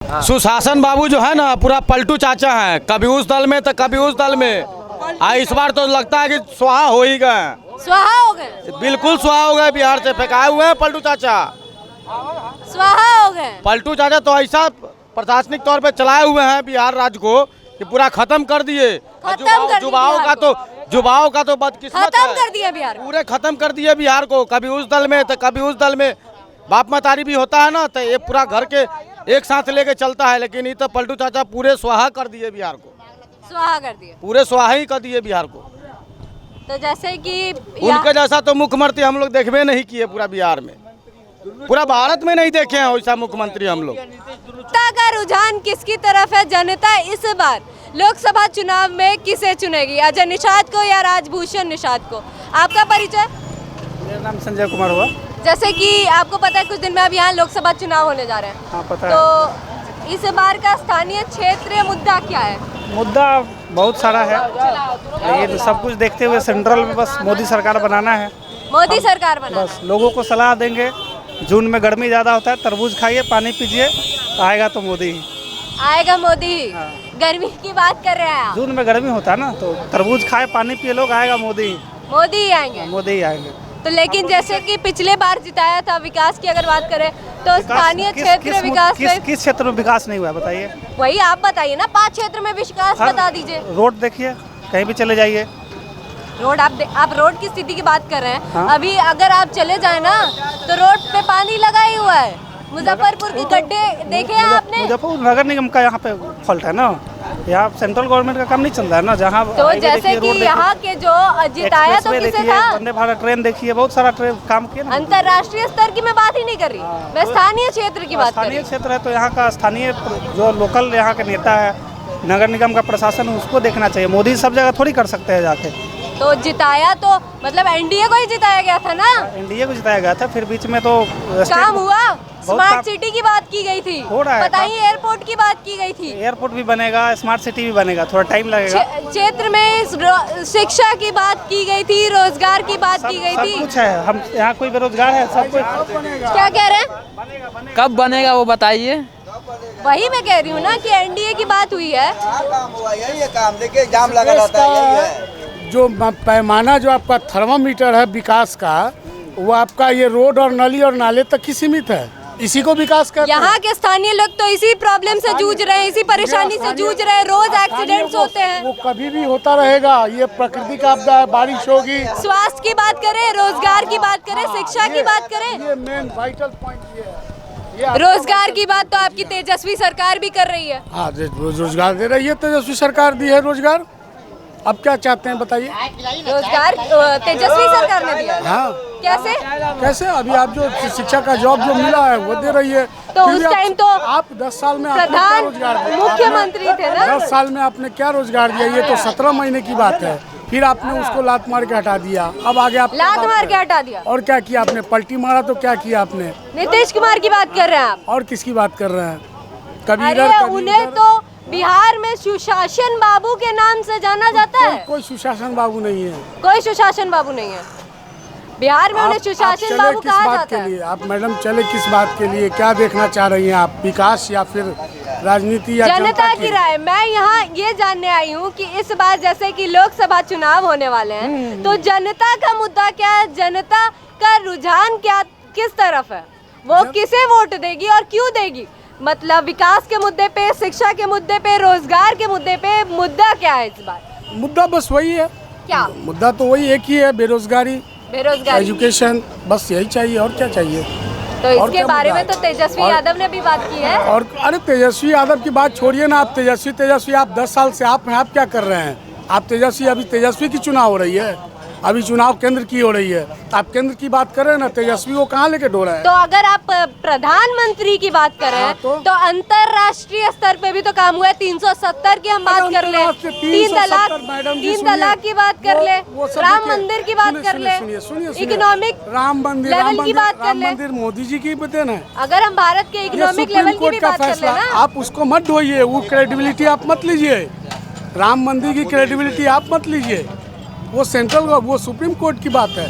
सुशासन बाबू जो है ना पूरा पलटू चाचा है, कभी उस दल में तो कभी उस दल में। इस बार तो लगता है कि स्वाहा हो ही गए, स्वाहा हो गए, बिल्कुल स्वाहा हो गए। बिहार से फेंकाए हुए हैं पलटू चाचा, स्वाहा हो गए। पलटू चाचा तो ऐसा प्रशासनिक तौर पे चलाए हुए हैं बिहार राज्य को कि पूरा खत्म कर दिए। युवाओं का तो बदकिस्मत खत्म कर दिया बिहार, पूरे खत्म कर दिए बिहार को। कभी उस दल में तो कभी उस दल में। बाप मतारी भी होता है ना तो ये पूरा घर के एक साथ लेके चलता है, लेकिन ये तो पलटू चाचा पूरे स्वाहा कर दिए बिहार को, स्वाहा कर दिए, पूरे स्वाहा ही कर दिए बिहार को। तो जैसे कि उनके जैसा तो मुख्यमंत्री हम लोग देखबे नहीं किए पूरा बिहार में, पूरा भारत में नहीं देखे हैं वैसा मुख्यमंत्री हम लोग। जनता का रुझान किसकी तरफ है? जनता इस बार लोकसभा चुनाव में किसे चुनेगी, अजय निषाद को या राजभूषण निषाद को? आपका परिचय? मेरा नाम संजय कुमार हुआ। जैसे कि आपको पता है कुछ दिन में अब यहाँ लोकसभा चुनाव होने जा रहे हैं। हाँ पता है। तो इस बार का स्थानीय क्षेत्रीय मुद्दा क्या है? मुद्दा बहुत सारा है, लेकिन सब कुछ देखते हुए सेंट्रल में बस मोदी सरकार बनाना है। मोदी सरकार बनाना। बस लोगों को सलाह देंगे, जून में गर्मी ज़्यादा होता है, तरबूज खाइए, पानी पीजिए, आएगा तो मोदी ही आएगा। मोदी गर्मी की बात कर रहे हैं आप? जून में गर्मी होता है ना, तो तरबूज खाए, पानी पिए लोग, आएगा मोदी ही। मोदी ही आएंगे। मोदी ही आएंगे। तो लेकिन जैसे कि पिछले बार जिताया था, विकास की अगर बात करें तो स्थानीय क्षेत्र विकास किस क्षेत्र में विकास नहीं हुआ बताइए? वही आप बताइए ना, 5 क्षेत्र में विकास बता दीजिए। रोड देखिए, कहीं भी चले जाइए रोड आप रोड की स्थिति की बात कर रहे हैं। हाँ? अभी अगर आप चले जाए ना तो रोड पे पानी लगा ही हुआ है। मुजफ्फरपुर के गड्ढे देखे हैं आपने? मुजफ्फरपुर नगर निगम का यहाँ पे फॉल्ट है ना, यहाँ सेंट्रल गवर्नमेंट का काम नहीं चल रहा है ना। जहाँ तो जैसे कि यहाँ के जो जिताया तो किसे था? वंदे भारत ट्रेन देखिए, बहुत सारा ट्रेन काम किया ना। अंतर्राष्ट्रीय स्तर की मैं बात ही नहीं कर रही, मैं स्थानीय क्षेत्र की बात कर रही स्थानीय क्षेत्र है तो यहाँ का स्थानीय जो लोकल यहाँ के नेता है, नगर निगम का प्रशासन, उसको देखना चाहिए। मोदी सब जगह थोड़ी कर सकते हैं जाके। तो जिताया तो मतलब एनडीए को ही जिताया गया था ना? एनडीए को जिताया गया था, फिर बीच में तो काम हुआ। स्मार्ट सिटी की बात की गई थी, हो रहा है। बताइए एयरपोर्ट की बात की गई थी। एयरपोर्ट भी बनेगा, स्मार्ट सिटी भी बनेगा, थोड़ा टाइम लगेगा। क्षेत्र में शिक्षा की बात की गई थी, रोजगार की बात की गई थी। सब कुछ है, हम यहाँ कोई बेरोजगार है? सब कुछ। क्या कह रहे हैं? कब बनेगा वो बताइए। वही मैं कह रही हूँ ना कि एनडीए की बात हुई है। काम हुआ यही है, काम देखिए जाम लगा रहता है, यही है। जो पैमाना जो आपका थर्मामीटर है विकास का, वो आपका ये रोड और नली और नाले तक ही सीमित है। इसी को विकास कर यहाँ के स्थानीय लोग तो इसी प्रॉब्लम से जूझ रहे हैं, इसी परेशानी से जूझ रहे हैं। रोज एक्सीडेंट्स होते हैं। वो कभी भी होता रहेगा, ये प्रकृति का आपदा है, बारिश होगी। स्वास्थ्य की बात करें, रोजगार की बात करें, शिक्षा की बात करें, ये मेन वाइटल पॉइंट ये है। रोजगार की बात तो आपकी तेजस्वी सरकार भी कर रही है। हाँ, रोजगार दे रही है, तेजस्वी सरकार दी है रोजगार। अब क्या चाहते हैं बताइए? रोजगार तेजस्वी सरकार ने दिया। हाँ, कैसे कैसे? अभी आप जो शिक्षा का जॉब जो मिला है वो दे रही है। तो उस टाइम तो आप 10 साल में आपने क्या प्रधान रोजगार दिया? मुख्यमंत्री थे ना। 10 साल में आपने क्या रोजगार दिया? ये तो 17 महीने की बात है। फिर आपने उसको लात मार के हटा दिया। अब आगे आप लात मार के हटा दिया। और क्या किया आपने? पलटी मारा तो क्या किया आपने? नीतीश कुमार की बात कर रहे हैं आप? और किसकी बात कर रहे हैं? कभी अरे उन्हें तो बिहार में सुशासन बाबू के नाम से जाना जाता है। कोई सुशासन बाबू नहीं है। कोई सुशासन बाबू नहीं है बिहार में। उन्हें सुशासन बाबू कहा जाता है। आप मैडम चले किस बात के लिए? क्या देखना चाह रही हैं आप? विकास या फिर राजनीति या जनता की राय? मैं यहाँ ये जानने आई हूँ कि इस बार जैसे कि लोकसभा चुनाव होने वाले हैं, तो जनता का मुद्दा क्या है? जनता का रुझान क्या किस तरफ है? वो किसे वोट देगी और क्यों देगी? मतलब विकास के मुद्दे पे, शिक्षा के मुद्दे पे, रोजगार के मुद्दे पे मुद्दा क्या है इस बार? मुद्दा बस वही है। क्या मुद्दा? तो वही एक ही है, बेरोजगारी, बेरोजगारी, एजुकेशन, बस यही चाहिए। और क्या चाहिए? तो इसके बारे में तो तेजस्वी यादव ने भी बात की है। और अरे तेजस्वी यादव की बात छोड़िए ना, आप तेजस्वी आप 10 साल से आप हैं, आप क्या कर रहे हैं? आप तेजस्वी, अभी तेजस्वी की चुनाव हो रही है, अभी चुनाव केंद्र की हो रही है। आप केंद्र की बात कर रहे हैं ना, तेजस्वी को कहाँ लेके डोरा है? तो अगर आप प्रधानमंत्री की बात करें तो अंतर्राष्ट्रीय स्तर पे भी तो काम हुआ है। 370 की हम बात कर ले, 3 तलाक की बात कर ले, राम मंदिर की बात कर ले, इकोनॉमिक राम लेवल की बात कर ले। मंदिर मोदी जी की देन है। अगर हम भारत के इकोनॉमिक लेवल की भी बात कर ले ना, आप उसको मत ढोइए, वो क्रेडिबिलिटी आप मत लीजिए। राम मंदिर की क्रेडिबिलिटी आप मत लीजिए, वो सेंट्रल वो सुप्रीम कोर्ट की बात है।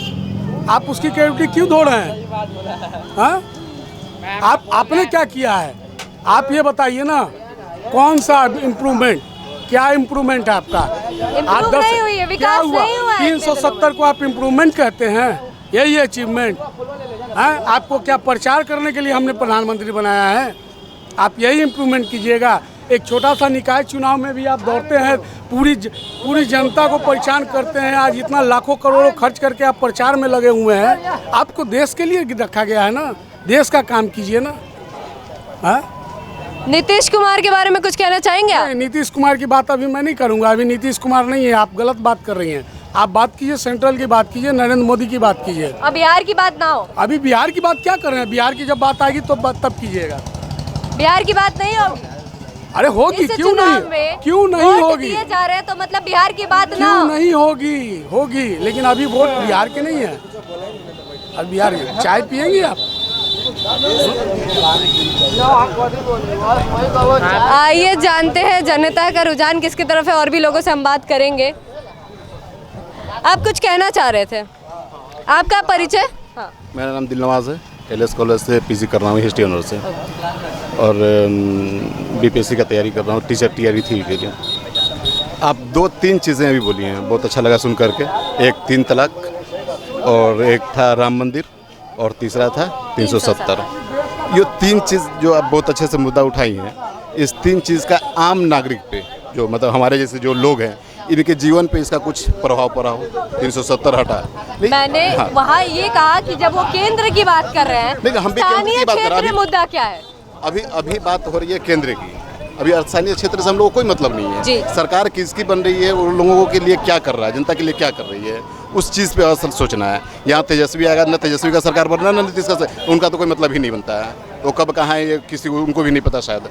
आप उसकी क्रेडिबिलिटी क्यों धो रहे हैं? हाँ, आपने क्या किया है? आप ये बताइए ना, कौन सा इम्प्रूवमेंट, क्या इम्प्रूवमेंट है आपका? आप नहीं हुई है, विकास नहीं हुआ है। 370 को आप इम्प्रूवमेंट कहते हैं? यही अचीवमेंट है? आपको क्या प्रचार करने के लिए हमने प्रधानमंत्री बनाया है? आप यही इम्प्रूवमेंट कीजिएगा। एक छोटा सा निकाय चुनाव में भी आप दौड़ते हैं, पूरी जनता को परेशान करते हैं। आज इतना लाखों करोड़ों खर्च करके आप प्रचार में लगे हुए हैं। आपको देश के लिए रखा गया है ना, देश का काम कीजिए ना। हाँ, नीतीश कुमार के बारे में कुछ कहना चाहेंगे आप? नहीं, नीतीश कुमार की बात अभी मैं नहीं करूंगा। अभी नीतीश कुमार नहीं है, आप गलत बात कर रही हैं। आप बात कीजिए, सेंट्रल की बात कीजिए, नरेंद्र मोदी की बात कीजिए। अब बिहार की बात ना हो। अभी बिहार की बात क्या कर रहे हैं? बिहार की जब बात आएगी तो तब कीजिएगा। बिहार की बात नहीं होगी। अरे होगी, इस क्यों चुनाव नहीं? में क्यों नहीं वोट होगी? दिए जा रहे हैं तो मतलब बिहार की बात ना क्यों हो। नहीं होगी? होगी, लेकिन अभी वोट बिहार के नहीं है। अब बिहार के चाय पियेंगे आप? आइए जानते हैं जनता का रुझान किसकी तरफ है, और भी लोगों से हम बात करेंगे। आप कुछ कहना चाह रहे थे, आपका परिचय? हाँ। मेरा नाम दिलनवाज है, एलएस कॉलेज से पीजी कर रहा हूँ हिस्ट्री ऑनर से, और बीपीएससी का तैयारी कर रहा हूँ, टीचर तैयारी थी के लिए। आप 2-3 चीज़ें अभी बोली हैं, बहुत अच्छा लगा सुन करके। एक 3 तलाक, और एक था राम मंदिर, और तीसरा था 370। ये 3 चीज़ जो आप बहुत अच्छे से मुद्दा उठाई हैं, इस 3 चीज़ का आम नागरिक पे, जो मतलब हमारे जैसे जो लोग हैं, इनके जीवन पे इसका कुछ प्रभाव पड़ा हो। 370 हटा। मैंने वहाँ ये कहा कि जब वो केंद्र की बात कर रहे हैं, नहीं, हम भी केंद्र की बात कर रहे हैं। क्षेत्र मुद्दा क्या है? अभी बात हो रही है केंद्र की। अभी स्थानीय क्षेत्र से हम लोगों को कोई मतलब नहीं है। जी। सरकार किसकी बन रही है, उन लोगों के लिए क्या कर रहा है, जनता के लिए क्या कर रही है, उस चीज़ पे असल सोचना है। यहाँ तेजस्वी आएगा, न तेजस्वी का सरकार बनना, न नीतीश का, उनका तो कोई मतलब ही नहीं बनता है। वो कब कहाँ है ये किसी को, उनको भी नहीं पता शायद।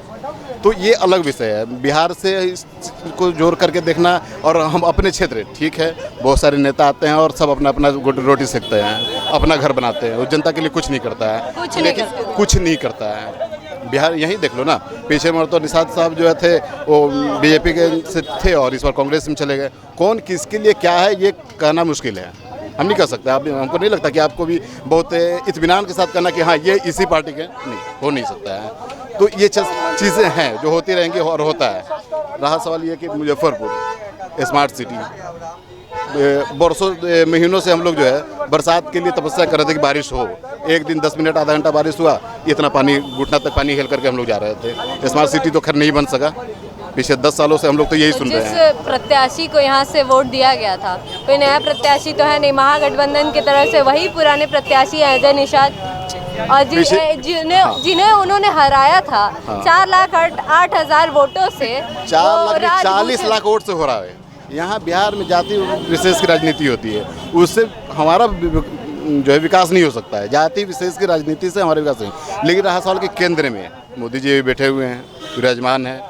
तो ये अलग विषय है। बिहार से इसको जोड़ करके देखना, और हम अपने क्षेत्र, ठीक है, बहुत सारे नेता आते हैं और सब अपना अपना रोटी सेकते हैं, अपना घर बनाते हैं, वो जनता के लिए कुछ नहीं करता है, लेकिन कुछ नहीं करता है। बिहार यहीं देख लो ना, पीछे में तो निषाद साहब जो थे वो बीजेपी के से थे और इस बार कांग्रेस में चले गए। कौन किसके लिए क्या है ये कहना मुश्किल है, हम नहीं कह सकते। आप, हमको नहीं लगता कि आपको भी बहुत इत्मीनान के साथ कहना कि हाँ ये इसी पार्टी के, नहीं हो नहीं सकता है। तो ये चीज़ें हैं जो होती रहेंगी और होता है। रहा सवाल ये कि मुजफ्फरपुर स्मार्ट सिटी, बरसों महीनों से हम लोग जो है बरसात के लिए तपस्या कर रहे थे कि बारिश हो। एक दिन 10 मिनट आधा घंटा बारिश हुआ, इतना पानी, घुटना तक पानी हिल करके हम लोग जा रहे थे। स्मार्ट सिटी तो खैर नहीं बन सका। पिछले 10 सालों से हम लोग तो यही सुन रहे हैं। जिस प्रत्याशी को यहाँ से वोट दिया गया था, कोई नया प्रत्याशी तो है नहीं, महागठबंधन की तरफ से वही पुराने प्रत्याशी हैं, अजय निषाद, और जिन्हें उन्होंने हराया था 4,08,000 वोटों से। 4,40 लाख वोट से हो रहा है। यहाँ बिहार में जाति विशेष की राजनीति होती है, उससे हमारा जो है विकास नहीं हो सकता है। जाति विशेष की राजनीति से हमारा विकास नहीं। लेकिन रहा सवाल के केंद्र में मोदी जी भी बैठे हुए हैं, विराजमान है।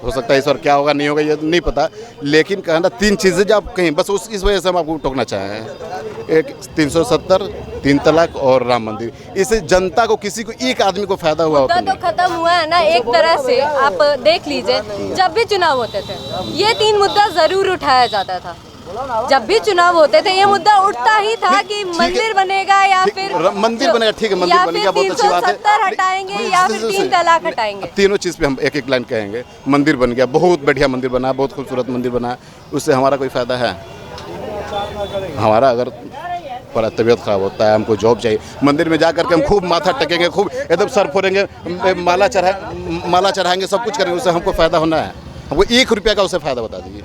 हो सकता है इस बार क्या होगा नहीं होगा ये नहीं पता, लेकिन कहना 3 चीज़ें जो आप कहीं बस इस वजह से हम आपको टोकना चाहें। एक 370, 3 तलाक और राम मंदिर। इससे जनता को, किसी को, एक आदमी को फायदा हुआ मुद्दा तो खत्म हुआ है ना एक तरह से। आप देख लीजिए, जब भी चुनाव होते थे ये 3 मुद्दा जरूर उठाया जाता था। जब भी चुनाव होते थे ये मुद्दा उठता ही था कि मंदिर बनेगा या फिर मंदिर बनेगा, ठीक है, मंदिर बनेगा, बहुत अच्छी बात है। 370 हटाएंगे या फिर 3 तलाक हटाएंगे। तीनों चीज़ पे हम एक लाइन कहेंगे। मंदिर बन गया, बहुत बढ़िया मंदिर बना, बहुत खूबसूरत मंदिर बना, उससे हमारा कोई फ़ायदा है? हमारा अगर पर तबीयत ख़राब होता है, हमको जॉब चाहिए, मंदिर में जा करके हम खूब माथा टेकेंगे, खूब एकदम सर फोड़ेंगे, माला चढ़ाएंगे, सब कुछ करेंगे, उससे हमको फ़ायदा होना है? हमको 1 रुपया का उससे फ़ायदा बता दीजिए,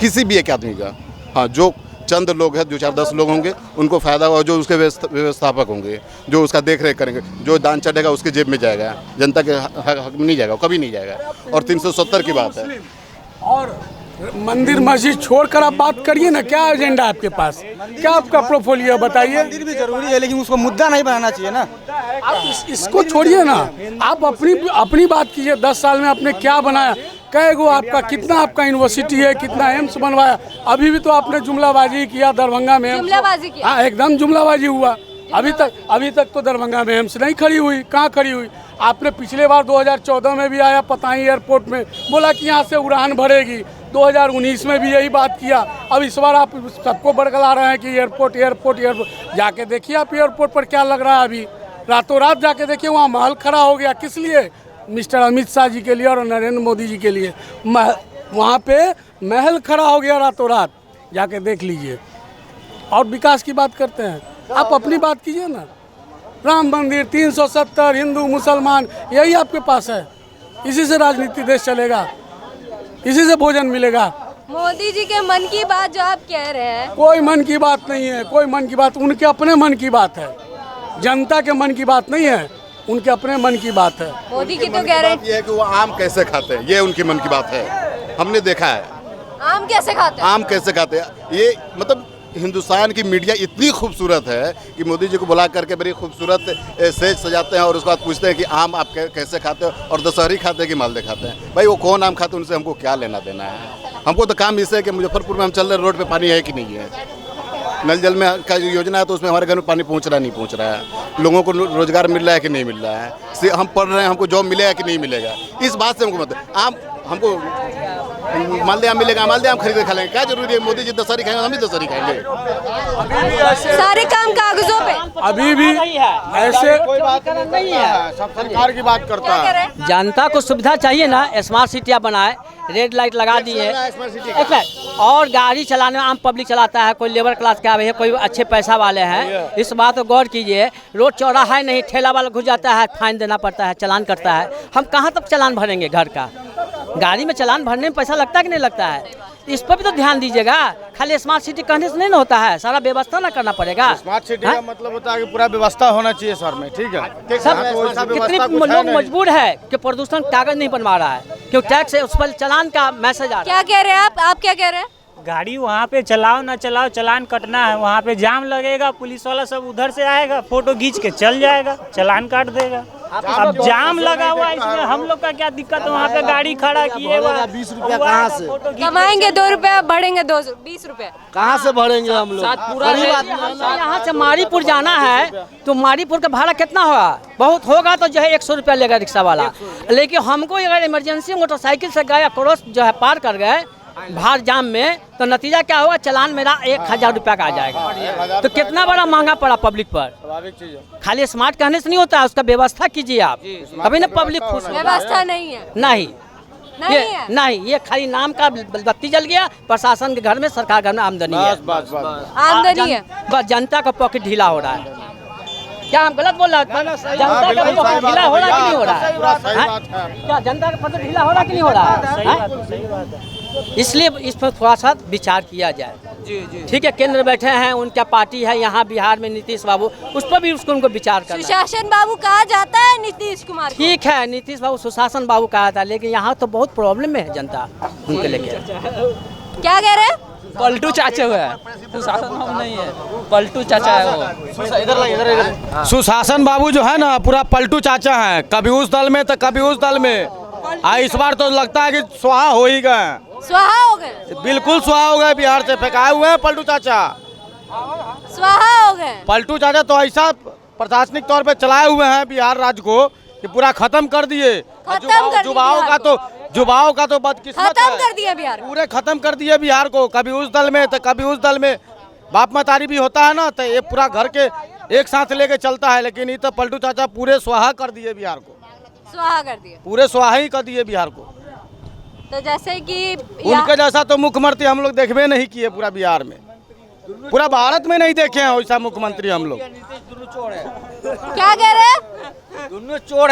किसी भी एक आदमी का। हाँ, जो चंद लोग हैं, जो 4-10 लोग होंगे उनको फ़ायदा होगा, जो उसके व्यवस्थापक होंगे, जो उसका देख रेख करेंगे, जो दान चढ़ेगा उसके जेब में जाएगा, जनता के हक में नहीं जाएगा, कभी नहीं जाएगा। और 370 की बात है। और मंदिर मस्जिद छोड़कर आप बात करिए ना, क्या एजेंडा आपके पास, क्या आपका प्रोफोलियो बताइए। मंदिर भी जरूरी है, लेकिन उसको मुद्दा नहीं बनाना चाहिए ना। आप इसको छोड़िए ना, आप अपनी बात कीजिए। 10 साल में आपने क्या बनाया, कैगो आपका, कितना आपका यूनिवर्सिटी है, कितना एम्स बनवाया। अभी भी तो आपने जुमलाबाजी किया दरभंगा में। जुमलाबाजी किया, हाँ, एकदम जुमलाबाजी हुआ। अभी तक तो दरभंगा में एम्स नहीं खड़ी हुई। कहाँ खड़ी हुई? आपने पिछले बार 2014 में भी आया पताई एयरपोर्ट में, बोला कि यहाँ से उड़ान भरेगी। 2019 में भी यही बात किया। अब इस बार आप सबको बरगला रहे हैं कि एयरपोर्ट। जाके देखिए आप एयरपोर्ट पर क्या लग रहा है। अभी रातों रात जाके देखिए, वहाँ महल खड़ा हो गया। किस लिए? मिस्टर अमित शाह जी के लिए और नरेंद्र मोदी जी के लिए। वहाँ पे महल खड़ा हो गया रातों रात, जाके देख लीजिए। और विकास की बात करते हैं, आप अपनी बात कीजिए ना। राम मंदिर 370, हिंदू मुसलमान, यही आपके पास है। इसी से राजनीति देश चलेगा, इसी से भोजन मिलेगा। मोदी जी के मन की बात जो आप कह रहे हैं, कोई मन की बात नहीं है, कोई मन की बात, उनके अपने मन की बात है। जनता के मन की बात नहीं है, उनके अपने मन की बात है। मोदी की तो कह रहे हैं ये है कि वो आम कैसे खाते हैं, ये उनकी मन की बात है। हमने देखा है आम कैसे खाते हैं। आम कैसे खाते हैं। ये मतलब हिंदुस्तान की मीडिया इतनी खूबसूरत है कि मोदी जी को बुला करके बड़ी खूबसूरत स्टेज सजाते हैं और उसके बाद पूछते हैं कि आम आप कैसे खाते हो, और दशहरी खाते हैं कि मालदे खाते हैं। भाई वो कौन आम खाते हैं, उनसे हमको क्या लेना देना है। हमको तो काम इससे है कि मुजफ्फरपुर में हम चल रहे रोड पे पानी है कि नहीं है, नल जल में का जो योजना है तो उसमें हमारे घर में पानी पहुंच रहा है नहीं पहुंच रहा है, लोगों को रोजगार मिल रहा है कि नहीं मिल रहा है, हम पढ़ रहे हैं हमको जॉब मिलेगा कि नहीं मिलेगा। इस बात से हमको मतलब आम हमको मालदे आम मिलेगा, मालदे आम खरीद के खा लेंगे, क्या जरूरी है। मोदी जी दशहरी खाएंगे, हम भी दशहरी खाएंगे। सारे काम कागजों पे। अभी भी ऐसे कोई बात नहीं है, सब सरकार की बात करता क्या कह रहे है। हैं? जनता को सुविधा चाहिए ना, स्मार्ट सिटियाँ बनाए, रेड लाइट लगा दिए। एक मिनट, और गाड़ी चलाने में आम पब्लिक चलाता है, कोई लेबर क्लास का है, कोई अच्छे पैसा वाले हैं, इस बात को गौर कीजिए। रोड चौराहा है नहीं, ठेला वाला घुस जाता है, फाइन देना पड़ता है, चालान करता है। हम कहाँ तक चालान भरेंगे घर का? गाड़ी में चालान भरने में पैसा लगता है कि नहीं लगता है? इस पर भी तो ध्यान दीजिएगा। खाली स्मार्ट सिटी कहने से नहीं ना होता है, सारा व्यवस्था ना करना पड़ेगा। स्मार्ट सिटी का मतलब होता है कि पूरा व्यवस्था होना चाहिए शहर में, ठीक है। सब कितने लोग मजबूर है कि प्रदूषण कागज नहीं बनवा रहा है, क्योंकि टैक्स है, उस पर चालान का मैसेज आ रहा है। क्या कह रहे हैं आप क्या कह रहे हैं? गाड़ी वहाँ पे चलाओ ना चलाओ, चालान कटना है। वहाँ पे जाम लगेगा, पुलिस वाला सब उधर से आएगा, फोटो खींच के चल जाएगा, चालान काट देगा। अब जाम लगा हुआ है, इसमें हम लोग का क्या दिक्कत है? वहाँ पे गाड़ी खड़ा किए हुआ, 20 रुपया कहाँ से कमाएंगे 2 रुपए, बढ़ेंगे 20 रुपए। कहाँ से भरेंगे हम लोग? यहाँ से मारीपुर जाना है तो मारीपुर का भाड़ा कितना होगा? बहुत होगा तो जो है 100 रुपया लेगा रिक्शा वाला। लेकिन हमको अगर इमरजेंसी मोटरसाइकिल से गए, क्रॉस जो है पार कर गए भार जाम में, तो नतीजा क्या होगा? चालान मेरा 1000 रुपया का आ जाएगा। तो कितना बड़ा महंगा पड़ा पब्लिक पर। स्वाभाविक चीज है। खाली स्मार्ट कहने से नहीं होता है, उसका व्यवस्था कीजिए आप, अभी ना पब्लिक खुश हो। व्यवस्था नहीं है। नहीं नहीं ये है। नहीं, ये खाली नाम का बत्ती जल गया। प्रशासन के घर में, सरकार घर में आमदनी है, बस आमदनी है। बस जनता का पॉकेट ढीला हो रहा है। क्या हम गलत बोल रहे हैं? जनता का पॉकेट ढीला हो रहा है कि नहीं हो रहा है? क्या जनता का पॉकेट ढीला हो रहा है कि नहीं हो रहा है? इसलिए इस पर थोड़ा सा विचार किया जाए। ठीक है, केंद्र बैठे हैं, उनका पार्टी है यहाँ बिहार में नीतीश बाबू, उस पर भी उनको विचार करना है। सुशासन बाबू कहा जाता है नीतीश कुमार को। ठीक है, नीतीश बाबू सुशासन बाबू कहा था, लेकिन यहाँ तो बहुत प्रॉब्लम में है जनता उनके लेके। क्या कह रहे हैं? पलटू चाचा हुआ है, सुशासन बाबू नहीं है, पलटू चाचा है वो। सुशासन बाबू जो है ना पूरा पलटू चाचा है, कभी उस दल में तो कभी उस दल में। इस बार तो लगता है कि स्वाहा हो ही गए, स्वाहा हो गए। बिल्कुल स्वाहा हो गए। बिहार से फेंकाए हुए हैं पलटू चाचा। स्वाहा हो गए। पलटू चाचा तो ऐसा प्रशासनिक तौर पे चलाए हुए हैं बिहार राज्य को कि पूरा खत्म कर दिए। युवाओं का तो बदकिस्मत खत्म है, कर दिया बिहार। पूरे खत्म कर दिए बिहार को। कभी उस दल में तो कभी उस दल में। बाप मतारी भी होता है ना, तो ये पूरा घर के एक साथ लेके चलता है। लेकिन ये तो पलटू चाचा पूरे स्वाहा कर दिए बिहार को, स्वाहा कर दिए, पूरे स्वाहा ही कर दिए बिहार को। तो जैसे कि उनके जैसा तो मुख्यमंत्री हम लोग देखबे नहीं किए पूरा बिहार में, पूरा भारत में नहीं देखे हैं वैसा मुख्यमंत्री हम लोग। क्या कह रहे हैं? दोनों चोर